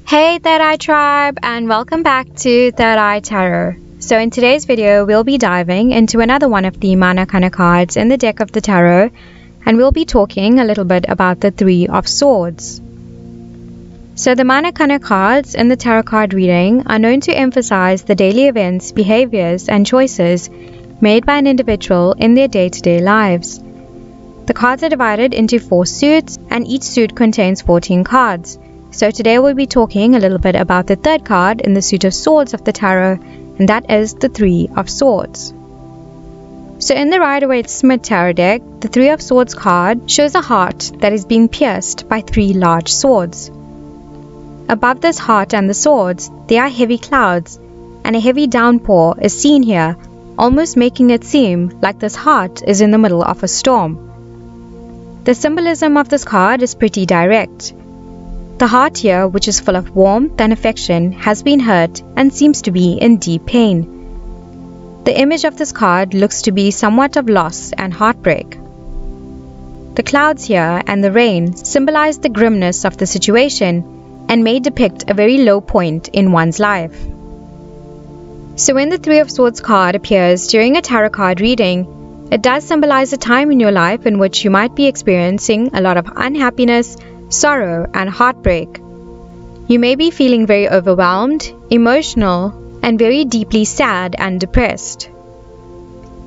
Hey Third Eye Tribe, and welcome back to Third Eye Tarot. So in today's video, we'll be diving into another one of the Mana Kana cards in the deck of the Tarot, and we'll be talking a little bit about the Three of Swords. So the Mana Kana cards in the tarot card reading are known to emphasize the daily events, behaviors, and choices made by an individual in their day-to-day lives. The cards are divided into 4 suits, and each suit contains 14 cards. So today we'll be talking a little bit about the third card in the suit of swords of the tarot, and that is the Three of Swords. So in the Rider-Waite-Smith tarot deck, the Three of Swords card shows a heart that is being pierced by 3 large swords. Above this heart and the swords, there are heavy clouds, and a heavy downpour is seen here, almost making it seem like this heart is in the middle of a storm. The symbolism of this card is pretty direct. The heart here, which is full of warmth and affection, has been hurt and seems to be in deep pain. The image of this card looks to be somewhat of loss and heartbreak. The clouds here and the rain symbolize the grimness of the situation and may depict a very low point in one's life. So when the Three of Swords card appears during a tarot card reading, it does symbolize a time in your life in which you might be experiencing a lot of unhappiness, sorrow, and heartbreak. You may be feeling very overwhelmed, emotional, and very deeply sad and depressed.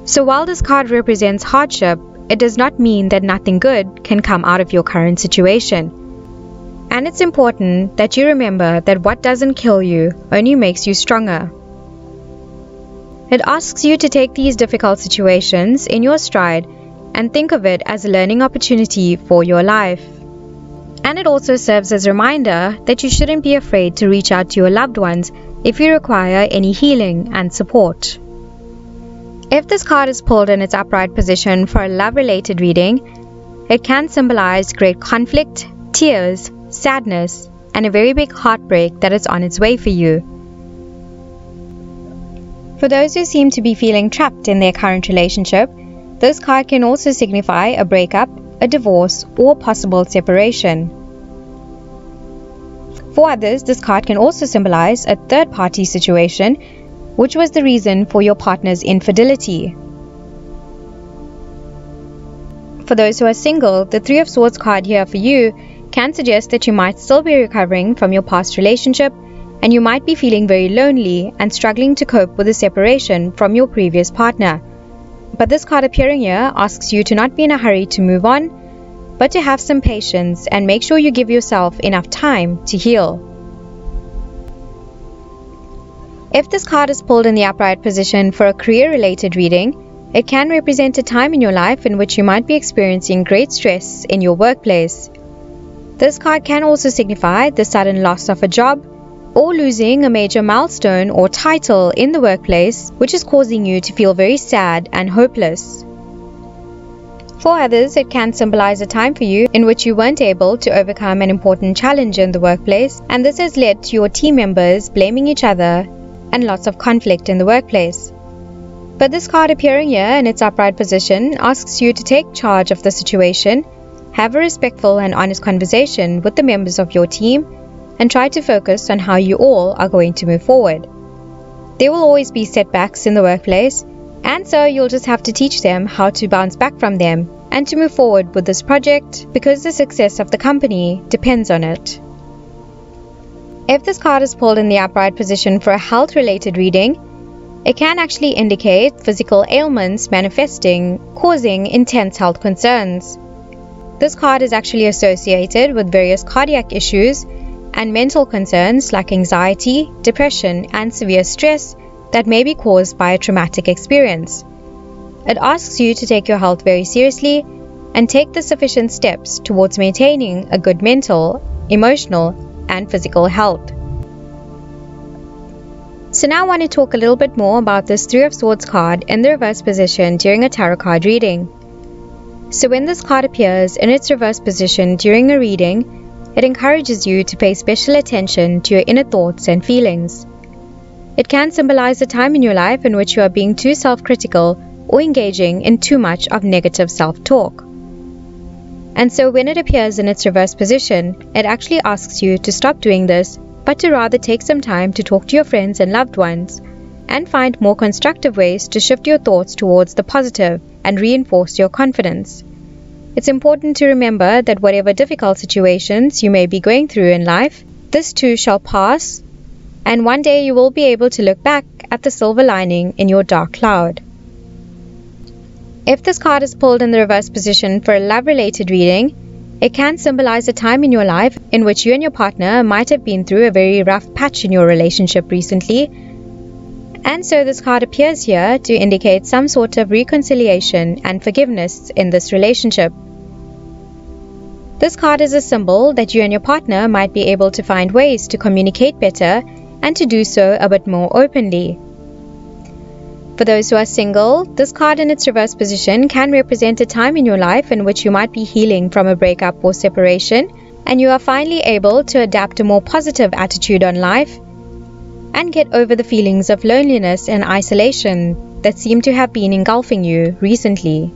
So while this card represents hardship, it does not mean that nothing good can come out of your current situation. And it's important that you remember that what doesn't kill you only makes you stronger. It asks you to take these difficult situations in your stride and think of it as a learning opportunity for your life. And it also serves as a reminder that you shouldn't be afraid to reach out to your loved ones if you require any healing and support. If this card is pulled in its upright position for a love-related reading, it can symbolize great conflict, tears, sadness, and a very big heartbreak that is on its way for you. For those who seem to be feeling trapped in their current relationship, this card can also signify a breakup, a divorce, or possible separation. For others, this card can also symbolize a third-party situation, which was the reason for your partner's infidelity. For those who are single, the Three of Swords card here for you can suggest that you might still be recovering from your past relationship, and you might be feeling very lonely and struggling to cope with the separation from your previous partner. But this card appearing here asks you to not be in a hurry to move on, but to have some patience and make sure you give yourself enough time to heal. If this card is pulled in the upright position for a career-related reading, it can represent a time in your life in which you might be experiencing great stress in your workplace. This card can also signify the sudden loss of a job, or losing a major milestone or title in the workplace, which is causing you to feel very sad and hopeless. For others, it can symbolize a time for you in which you weren't able to overcome an important challenge in the workplace, and this has led to your team members blaming each other and lots of conflict in the workplace. But this card appearing here in its upright position asks you to take charge of the situation, have a respectful and honest conversation with the members of your team, and try to focus on how you all are going to move forward. There will always be setbacks in the workplace, and so you'll just have to teach them how to bounce back from them and to move forward with this project because the success of the company depends on it. If this card is pulled in the upright position for a health-related reading, it can actually indicate physical ailments manifesting, causing intense health concerns. This card is actually associated with various cardiac issues and mental concerns like anxiety, depression, and severe stress that may be caused by a traumatic experience. It asks you to take your health very seriously and take the sufficient steps towards maintaining a good mental, emotional, and physical health. So now I want to talk a little bit more about this Three of Swords card in the reverse position during a tarot card reading. So when this card appears in its reverse position during a reading, it encourages you to pay special attention to your inner thoughts and feelings. It can symbolize a time in your life in which you are being too self-critical or engaging in too much of negative self-talk. And so when it appears in its reverse position, it actually asks you to stop doing this but to rather take some time to talk to your friends and loved ones and find more constructive ways to shift your thoughts towards the positive and reinforce your confidence. It's important to remember that whatever difficult situations you may be going through in life, this too shall pass, and one day you will be able to look back at the silver lining in your dark cloud. If this card is pulled in the reverse position for a love-related reading, it can symbolize a time in your life in which you and your partner might have been through a very rough patch in your relationship recently, and so this card appears here to indicate some sort of reconciliation and forgiveness in this relationship. This card is a symbol that you and your partner might be able to find ways to communicate better and to do so a bit more openly. For those who are single, this card in its reverse position can represent a time in your life in which you might be healing from a breakup or separation, and you are finally able to adapt a more positive attitude on life and get over the feelings of loneliness and isolation that seem to have been engulfing you recently.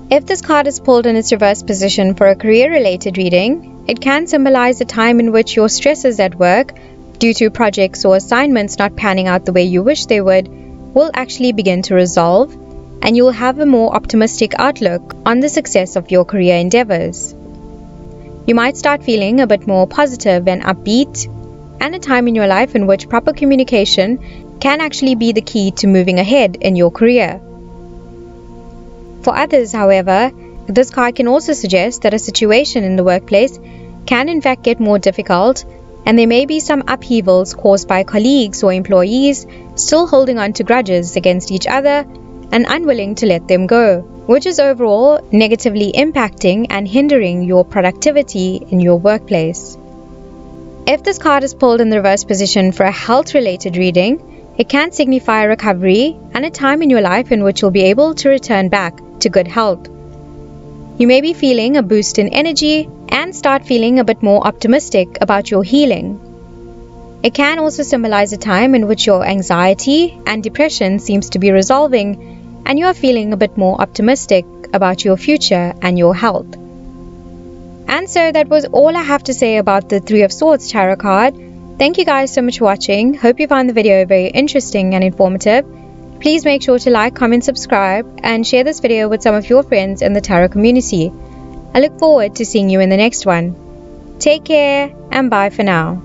If this card is pulled in its reverse position for a career-related reading, it can symbolize a time in which your stresses at work, due to projects or assignments not panning out the way you wish they would, will actually begin to resolve, and you will have a more optimistic outlook on the success of your career endeavors. You might start feeling a bit more positive and upbeat, and a time in your life in which proper communication can actually be the key to moving ahead in your career. For others, however, this card can also suggest that a situation in the workplace can in fact get more difficult, and there may be some upheavals caused by colleagues or employees still holding on to grudges against each other and unwilling to let them go, which is overall negatively impacting and hindering your productivity in your workplace. If this card is pulled in the reverse position for a health-related reading, it can signify recovery and a time in your life in which you'll be able to return back to good health. You may be feeling a boost in energy and start feeling a bit more optimistic about your healing. It can also symbolize a time in which your anxiety and depression seems to be resolving and you are feeling a bit more optimistic about your future and your health. And so that was all I have to say about the Three of Swords tarot card. Thank you guys so much for watching. Hope you found the video very interesting and informative. Please make sure to like, comment, subscribe, and share this video with some of your friends in the tarot community. I look forward to seeing you in the next one. Take care and bye for now.